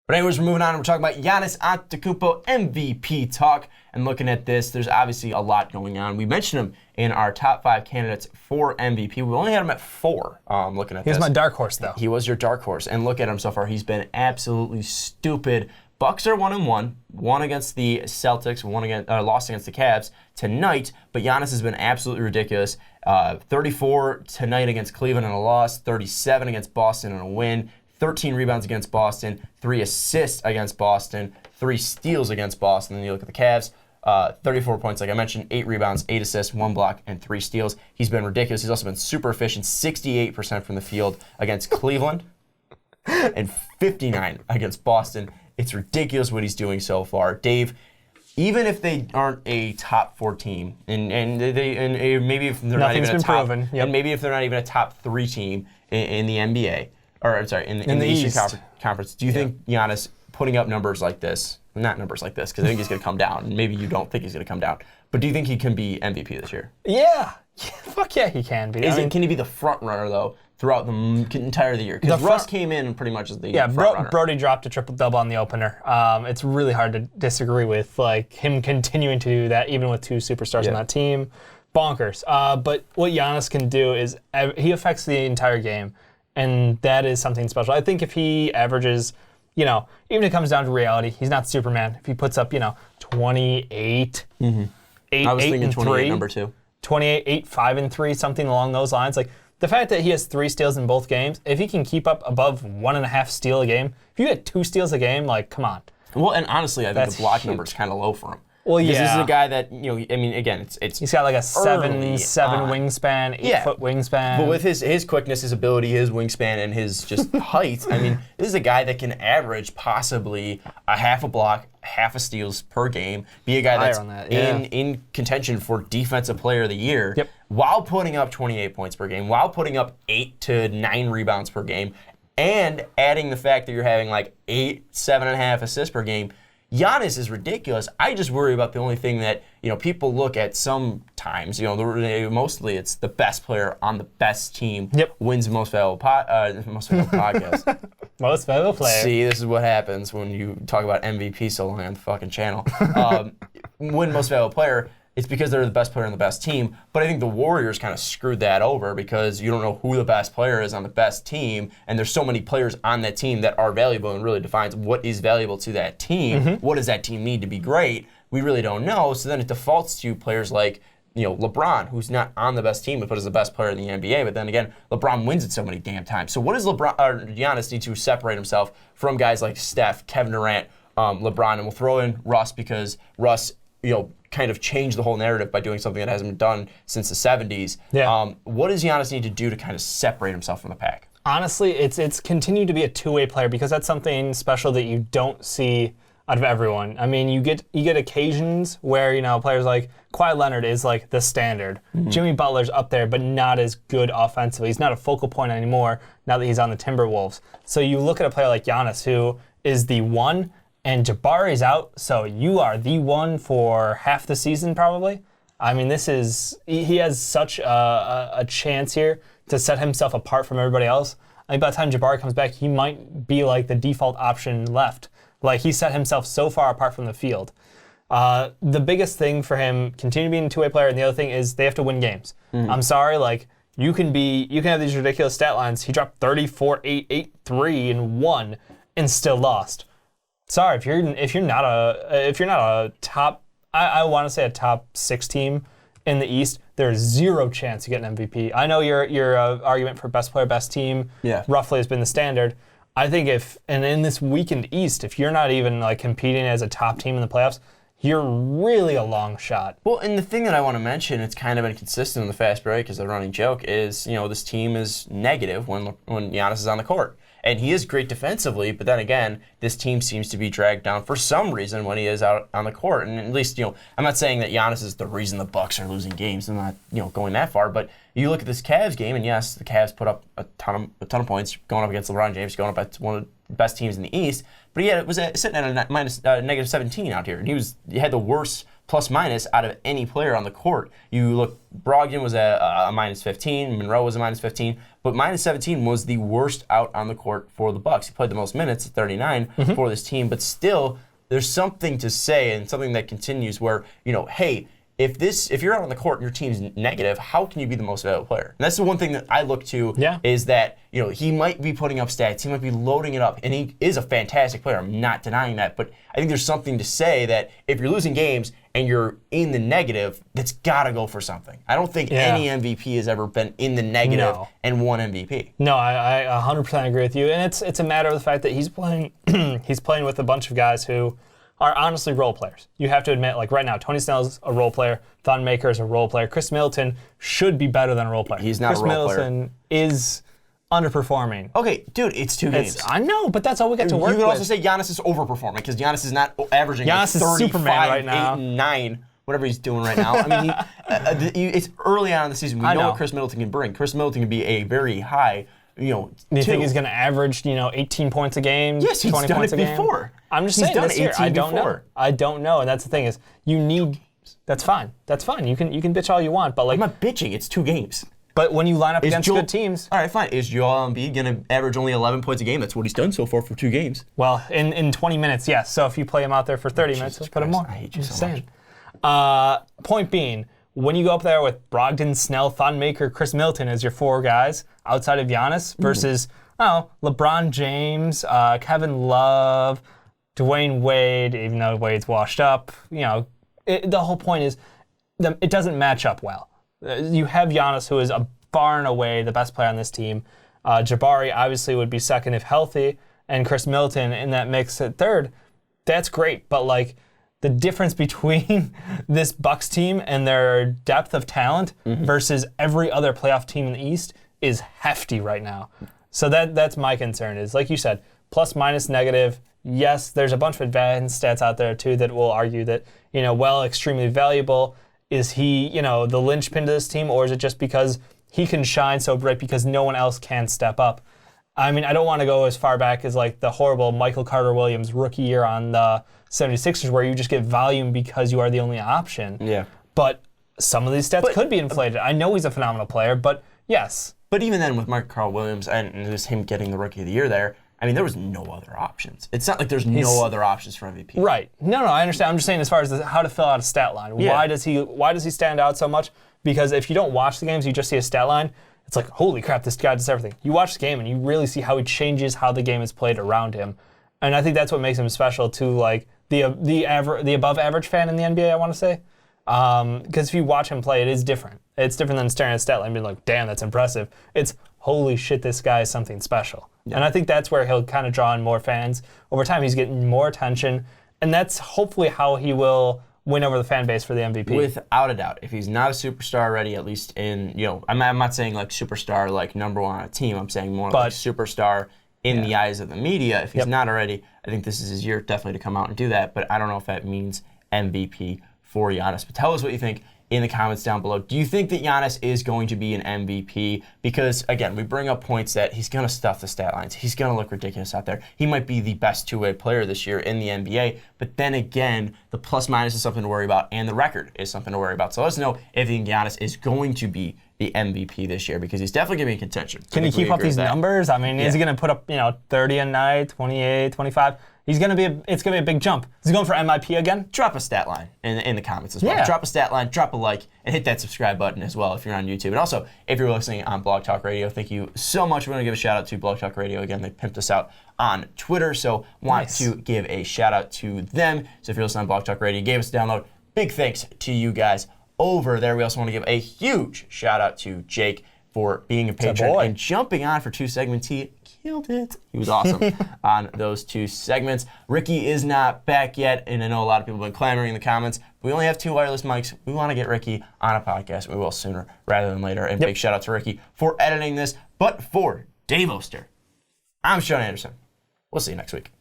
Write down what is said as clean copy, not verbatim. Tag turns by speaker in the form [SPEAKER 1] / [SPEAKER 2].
[SPEAKER 1] But anyways, we're moving on. We're talking about Giannis Antetokounmpo MVP talk. And looking at this, there's obviously a lot going on. We mentioned him in our top 5 candidates for MVP. We only had him at 4 looking at this.
[SPEAKER 2] He was my dark horse, though.
[SPEAKER 1] He was your dark horse. And look at him so far. He's been absolutely stupid. Bucks are 1-1. Won against the Celtics, lost against the Cavs tonight. But Giannis has been absolutely ridiculous. 34 tonight against Cleveland in a loss. 37 against Boston in a win. 13 rebounds against Boston, 3 assists against Boston, 3 steals against Boston. Then you look at the Cavs, 34 points, like I mentioned, 8 rebounds, 8 assists, 1 block, and 3 steals. He's been ridiculous. He's also been super efficient, 68% from the field against Cleveland and 59 against Boston. It's ridiculous what he's doing so far. Dave, even if they aren't a top 4 team, and maybe if they're not even a top, and maybe if they're not even a top 3 team in the NBA. Or I'm sorry, in the Eastern Conference. Do you think Giannis putting up numbers like this, not numbers like this, because I think he's going to come down, and maybe you don't think he's going to come down, but do you think he can be MVP this year?
[SPEAKER 2] Yeah. Fuck yeah, he can be.
[SPEAKER 1] Can he be the front runner, though, throughout the entire of the year? Because Russ came in pretty much as the front runner.
[SPEAKER 2] Brody dropped a triple-double on the opener. It's really hard to disagree with him continuing to do that, even with 2 superstars on that team. Bonkers. But what Giannis can do is he affects the entire game. And that is something special. I think if he averages, even if it comes down to reality, he's not Superman. If he puts up, 28, 8,
[SPEAKER 1] I was
[SPEAKER 2] 8
[SPEAKER 1] thinking
[SPEAKER 2] and
[SPEAKER 1] 28,
[SPEAKER 2] 3,
[SPEAKER 1] number 2.
[SPEAKER 2] 28, 8, 5 and 3, something along those lines. Like the fact that he has 3 steals in both games, if he can keep up above 1.5 steal a game, if you get 2 steals a game, come on.
[SPEAKER 1] Well, and honestly, I think the block number is kind of low for him.
[SPEAKER 2] Well, yeah.
[SPEAKER 1] This is a guy that, again, it's
[SPEAKER 2] he's got like a 7 wingspan, 8-foot wingspan.
[SPEAKER 1] But with his quickness, his ability, his wingspan, and his just height, this is a guy that can average possibly a half a block, half a steals per game, be a guy that's in contention for Defensive Player of the Year, while putting up 28 points per game, while putting up 8 to 9 rebounds per game, and adding the fact that you're having 8, 7.5 assists per game. Giannis is ridiculous. I just worry about the only thing that people look at sometimes. Mostly it's the best player on the best team wins most valuable podcast.
[SPEAKER 2] Most valuable player.
[SPEAKER 1] See, this is what happens when you talk about MVP so long on the fucking channel. Win most valuable player. It's because they're the best player on the best team. But I think the Warriors kind of screwed that over because you don't know who the best player is on the best team, and there's so many players on that team that are valuable and really defines what is valuable to that team. What does that team need to be great? We really don't know. So then it defaults to players like LeBron, who's not on the best team, but is the best player in the NBA. But then again, LeBron wins it so many damn times. So what does Giannis need to separate himself from guys like Steph, Kevin Durant, LeBron, and we'll throw in Russ because Russ, kind of changed the whole narrative by doing something that hasn't been done since the 70s. Yeah. What does Giannis need to do to kind of separate himself from the pack?
[SPEAKER 2] Honestly, it's continued to be a two-way player because that's something special that you don't see out of everyone. You get occasions where players like Kawhi Leonard is like the standard. Jimmy Butler's up there, but not as good offensively. He's not a focal point anymore now that he's on the Timberwolves. So you look at a player like Giannis, who is the one. And Jabari's out, so you are the one for half the season probably. He has such a chance here to set himself apart from everybody else. By the time Jabari comes back, he might be like the default option left. He set himself so far apart from the field. The biggest thing for him, continue being a two-way player, and the other thing is they have to win games. I'm sorry, you can have these ridiculous stat lines. He dropped 34, 8, 8, 3, and 1, and still lost. Sorry, if you're not a top, I want to say a top 6 team in the East, there's zero chance you get an MVP. I know your argument for best player, best team, roughly has been the standard. I think in this weakened East, if you're not even competing as a top team in the playoffs, you're really a long shot.
[SPEAKER 1] Well, and the thing that I want to mention, it's kind of inconsistent in the fast break, is the running joke is, this team is negative when Giannis is on the court. And he is great defensively, but then again, this team seems to be dragged down for some reason when he is out on the court. And at least, I'm not saying that Giannis is the reason the Bucks are losing games. I'm not, going that far. But you look at this Cavs game, and yes, the Cavs put up a ton of points going up against LeBron James, going up against one of the best teams in the East. But it was sitting at a negative 17 out here, and he had the worst plus minus out of any player on the court. You look, Brogdon was a minus 15, Monroe was a minus 15, but minus 17 was the worst out on the court for the Bucks. He played the most minutes, 39, for this team, but still, there's something to say and something that continues where, hey, if you're out on the court and your team's negative, how can you be the most valuable player? And that's the one thing that I look to is that, he might be putting up stats, he might be loading it up, and he is a fantastic player. I'm not denying that, but I think there's something to say that if you're losing games and you're in the negative, that's got to go for something. I don't think any MVP has ever been in the negative and won MVP.
[SPEAKER 2] No, I 100% agree with you, and it's a matter of the fact that he's playing with a bunch of guys who are honestly role players. You have to admit, like right now, Tony Snell's a role player, Thon Maker is a role player, Chris Middleton should be better than a role player.
[SPEAKER 1] He's not a role player.
[SPEAKER 2] Chris Middleton is underperforming.
[SPEAKER 1] Okay, dude, it's 2 games.
[SPEAKER 2] I know, but that's all we get to work with.
[SPEAKER 1] You could also say Giannis is overperforming because Giannis is not averaging
[SPEAKER 2] Giannis is
[SPEAKER 1] 35,
[SPEAKER 2] Superman right now.
[SPEAKER 1] 8, and 9, whatever he's doing right now. I mean, it's early on in the season. We know what Chris Middleton can bring. Chris Middleton can be a very high,
[SPEAKER 2] Do you think he's going to average, 18 points a game?
[SPEAKER 1] Yes, he's
[SPEAKER 2] 20
[SPEAKER 1] done
[SPEAKER 2] points
[SPEAKER 1] it
[SPEAKER 2] a game?
[SPEAKER 1] before.
[SPEAKER 2] I'm just saying
[SPEAKER 1] done
[SPEAKER 2] this year.
[SPEAKER 1] 18
[SPEAKER 2] I don't
[SPEAKER 1] before.
[SPEAKER 2] know. I don't know, and that's the thing is, you need. That's fine. That's fine. You can bitch all you want, but like.
[SPEAKER 1] I'm not bitching. It's 2 games.
[SPEAKER 2] But when you line up against good teams.
[SPEAKER 1] All right, fine. Is Joel Embiid going to average only 11 points a game? That's what he's done so far for 2 games.
[SPEAKER 2] Well, in 20 minutes, yes. So if you play him out there for 30 minutes, just put him more.
[SPEAKER 1] I hate you so much.
[SPEAKER 2] Point being, when you go up there with Brogdon, Snell, Thon Maker, Chris Middleton as your 4 guys outside of Giannis versus LeBron James, Kevin Love, Dwayne Wade, even though Wade's washed up, the whole point is it doesn't match up well. You have Giannis, who is a far and away the best player on this team. Jabari obviously would be second if healthy, and Chris Middleton in that mix at third. That's great, but like the difference between this Bucks team and their depth of talent versus every other playoff team in the East is hefty right now. So that's my concern. Is like you said, plus minus negative. Yes, there's a bunch of advanced stats out there too that will argue that extremely valuable. Is he, the linchpin to this team, or is it just because he can shine so bright because no one else can step up? I mean, I don't want to go as far back as like the horrible Michael Carter-Williams rookie year on the 76ers where you just get volume because you are the only option.
[SPEAKER 1] Yeah.
[SPEAKER 2] But some of these stats could be inflated. I know he's a phenomenal player, but yes.
[SPEAKER 1] But even then with Michael Carter-Williams and it was him getting the rookie of the year there, I mean, there was no other options. It's not like there's no other options for MVP.
[SPEAKER 2] Right. No, I understand. I'm just saying as far as how to fill out a stat line.
[SPEAKER 1] Yeah.
[SPEAKER 2] Why does he stand out so much? Because if you don't watch the games, you just see a stat line, it's like, holy crap, this guy does everything. You watch the game and you really see how he changes how the game is played around him. And I think that's what makes him special to like the above average fan in the NBA, I want to say. Because if you watch him play, it is different. It's different than staring at a stat line and being like, damn, that's impressive. It's, holy shit, this guy is something special. Yeah. And I think that's where he'll kind of draw in more fans. Over time, he's getting more attention. And that's hopefully how he will win over the fan base for the MVP.
[SPEAKER 1] Without a doubt. If he's not a superstar already, at least in, I'm not saying like superstar, like number 1 on a team. I'm saying more like superstar in the eyes of the media. If he's not already, I think this is his year definitely to come out and do that. But I don't know if that means MVP for Giannis. But tell us what you think in the comments down below. Do you think that Giannis is going to be an MVP? Because, again, we bring up points that he's going to stuff the stat lines. He's going to look ridiculous out there. He might be the best 2-way player this year in the NBA. But then again, the plus-minus is something to worry about, and the record is something to worry about. So let us know if you think Giannis is going to be the MVP this year, because he's definitely going to be in contention.
[SPEAKER 2] Can he keep up these numbers? I mean, is he going to put up 30 a night, 28, 25? It's going to be a big jump. Is he going for MIP again?
[SPEAKER 1] Drop a stat line in the comments as well.
[SPEAKER 2] Yeah.
[SPEAKER 1] Drop a stat line, drop a like, and hit that subscribe button as well if you're on YouTube. And also, if you're listening on Blog Talk Radio, thank you so much. We're going to give a shout out to Blog Talk Radio. Again, they pimped us out on Twitter, so want to give a shout out to them. So if you're listening on Blog Talk Radio, gave us a download. Big thanks to you guys over there. We also want to give a huge shout out to Jake for being a patron and jumping on for 2 segments. He killed it. He was awesome on those 2 segments. Ricky is not back yet, and I know a lot of people have been clamoring in the comments. We only have 2 wireless mics. We want to get Ricky on a podcast. We will sooner rather than later. And big shout out to Ricky for editing this. But for Dave Oster, I'm Sean Anderson. We'll see you next week.